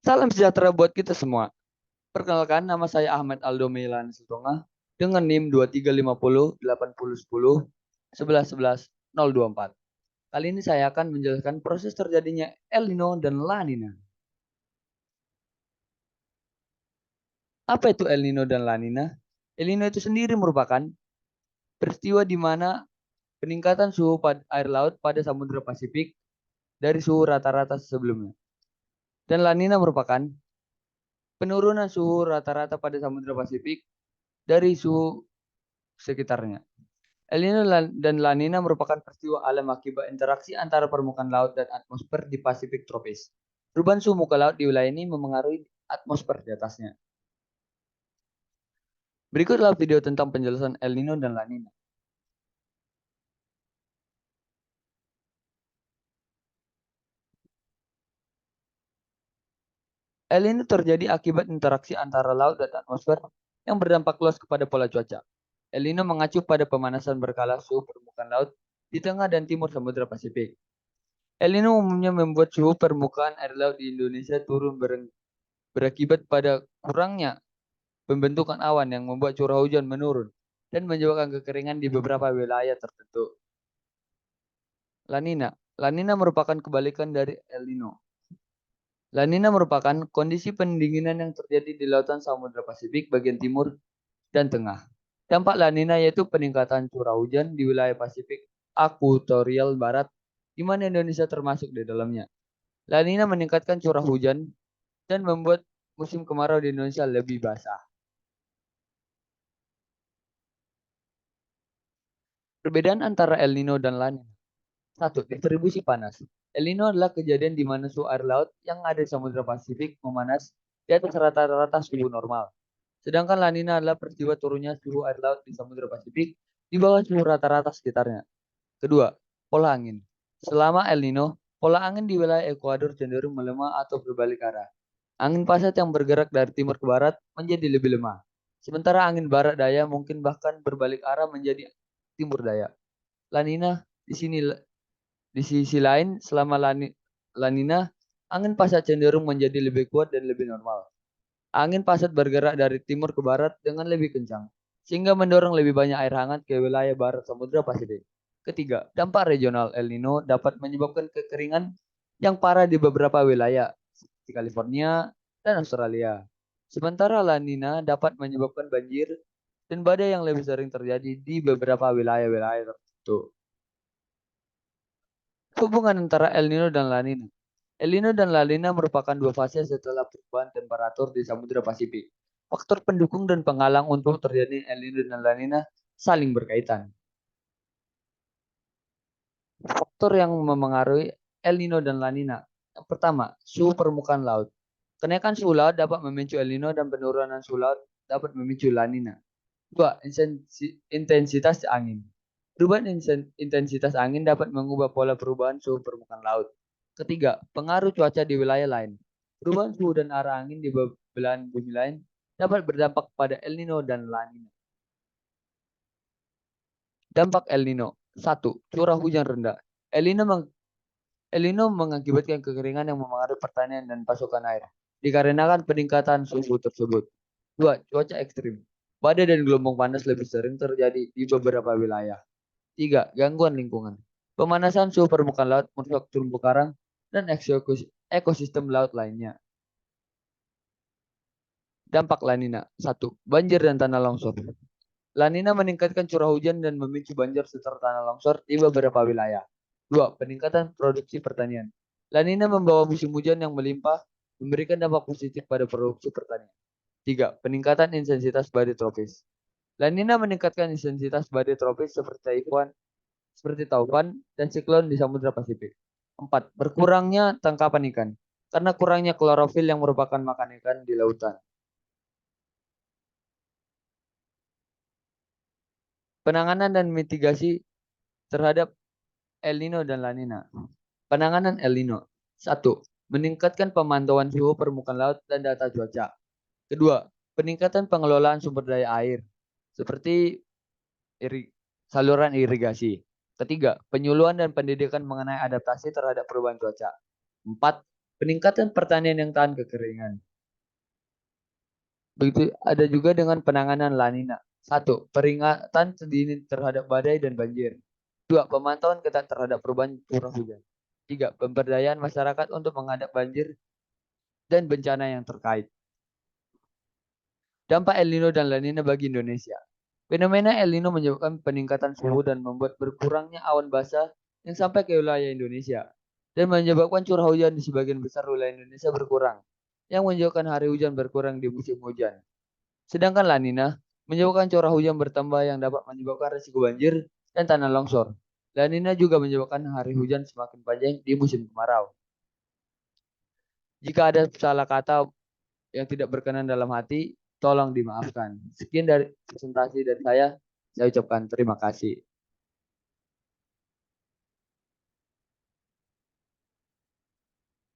Salam sejahtera buat kita semua. Perkenalkan, nama saya Ahmad Aldo Meilan Sitonga dengan NIM 2350 8010 1111 024. Kali ini saya akan menjelaskan proses terjadinya El Nino dan La Nina. Apa itu El Nino dan La Nina? El Nino itu sendiri merupakan peristiwa di mana peningkatan suhu air laut pada Samudra Pasifik dari suhu rata-rata sebelumnya. Dan La Nina merupakan penurunan suhu rata-rata pada Samudra Pasifik dari suhu sekitarnya. El Nino dan La Nina merupakan peristiwa alam akibat interaksi antara permukaan laut dan atmosfer di Pasifik tropis. Perubahan suhu muka laut di wilayah ini memengaruhi atmosfer di atasnya. Berikutlah video tentang penjelasan El Nino dan La Nina. El Nino terjadi akibat interaksi antara laut dan atmosfer yang berdampak luas kepada pola cuaca. El Nino mengacu pada pemanasan berkala suhu permukaan laut di tengah dan timur Samudra Pasifik. El Nino umumnya membuat suhu permukaan air laut di Indonesia turun berakibat pada kurangnya pembentukan awan yang membuat curah hujan menurun dan menyebabkan kekeringan di beberapa wilayah tertentu. La Nina. La Nina merupakan kebalikan dari El Nino. La Nina merupakan kondisi pendinginan yang terjadi di lautan Samudra Pasifik bagian timur dan tengah. Dampak La Nina yaitu peningkatan curah hujan di wilayah Pasifik Akuatorial Barat, di mana Indonesia termasuk di dalamnya. La Nina meningkatkan curah hujan dan membuat musim kemarau di Indonesia lebih basah. Perbedaan antara El Nino dan La Nina. 1. Distribusi panas. El Nino adalah kejadian di mana suhu air laut yang ada di Samudra Pasifik memanas di atas rata-rata suhu normal. Sedangkan La Nina adalah peristiwa turunnya suhu air laut di Samudra Pasifik di bawah suhu rata-rata sekitarnya. Kedua, pola angin. Selama El Nino, pola angin di wilayah Ekuador cenderung melemah atau berbalik arah. Angin pasat yang bergerak dari timur ke barat menjadi lebih lemah. Sementara angin barat daya mungkin bahkan berbalik arah menjadi timur daya. La Nina di sisi lain, selama La Nina, angin pasat cenderung menjadi lebih kuat dan lebih normal. Angin pasat bergerak dari timur ke barat dengan lebih kencang, sehingga mendorong lebih banyak air hangat ke wilayah barat Samudra Pasifik. Ketiga, dampak regional El Nino dapat menyebabkan kekeringan yang parah di beberapa wilayah, seperti California dan Australia. Sementara La Nina dapat menyebabkan banjir dan badai yang lebih sering terjadi di beberapa wilayah-wilayah tertentu. Hubungan antara El Nino dan La Nina. El Nino dan La Nina merupakan dua fase setelah perubahan temperatur di Samudra Pasifik. Faktor pendukung dan penghalang untuk terjadi El Nino dan La Nina saling berkaitan. Faktor yang memengaruhi El Nino dan La Nina. Yang pertama, suhu permukaan laut. Kenaikan suhu laut dapat memicu El Nino dan penurunan suhu laut dapat memicu La Nina. Dua, intensitas angin. Perubahan intensitas angin dapat mengubah pola perubahan suhu permukaan laut. Ketiga, pengaruh cuaca di wilayah lain. Perubahan suhu dan arah angin di belahan bumi lain dapat berdampak pada El Nino dan La Nina. Dampak El Nino. 1. Curah hujan rendah. El Nino mengakibatkan kekeringan yang mempengaruhi pertanian dan pasokan air, dikarenakan peningkatan suhu tersebut. 2. Cuaca ekstrim. Badai dan gelombang panas lebih sering terjadi di beberapa wilayah. 3. Gangguan lingkungan. Pemanasan suhu permukaan laut merusak terumbu karang dan ekosistem laut lainnya. Dampak La Nina. 1. Banjir dan tanah longsor. La Nina meningkatkan curah hujan dan memicu banjir serta tanah longsor di beberapa wilayah. 2. Peningkatan produksi pertanian. La Nina membawa musim hujan yang melimpah, memberikan dampak positif pada produksi pertanian. 3. Peningkatan intensitas badai tropis. La Nina meningkatkan intensitas badai tropis seperti taufan dan siklon di Samudra Pasifik. 4. Berkurangnya tangkapan ikan karena kurangnya klorofil yang merupakan makan ikan di lautan. Penanganan dan mitigasi terhadap El Nino dan La Nina. Penanganan El Nino. 1. Meningkatkan pemantauan suhu permukaan laut dan data cuaca. Kedua, peningkatan pengelolaan sumber daya air seperti saluran irigasi. Ketiga, penyuluhan dan pendidikan mengenai adaptasi terhadap perubahan cuaca. 4. Peningkatan pertanian yang tahan kekeringan. Begitu ada juga dengan penanganan La Nina. Satu, peringatan sedini terhadap badai dan banjir. Dua, pemantauan ketat terhadap perubahan curah hujan. Tiga, pemberdayaan masyarakat untuk menghadap banjir dan bencana yang terkait. Dampak El Nino dan La Nina bagi Indonesia. Fenomena El Nino menyebabkan peningkatan suhu dan membuat berkurangnya awan basah yang sampai ke wilayah Indonesia dan menyebabkan curah hujan di sebagian besar wilayah Indonesia berkurang, yang menyebabkan hari hujan berkurang di musim hujan. Sedangkan La Nina menyebabkan curah hujan bertambah yang dapat menyebabkan risiko banjir dan tanah longsor. La Nina juga menyebabkan hari hujan semakin panjang di musim kemarau. Jika ada salah kata yang tidak berkenan dalam hati, tolong dimaafkan. Sekian dari presentasi dari saya ucapkan terima kasih.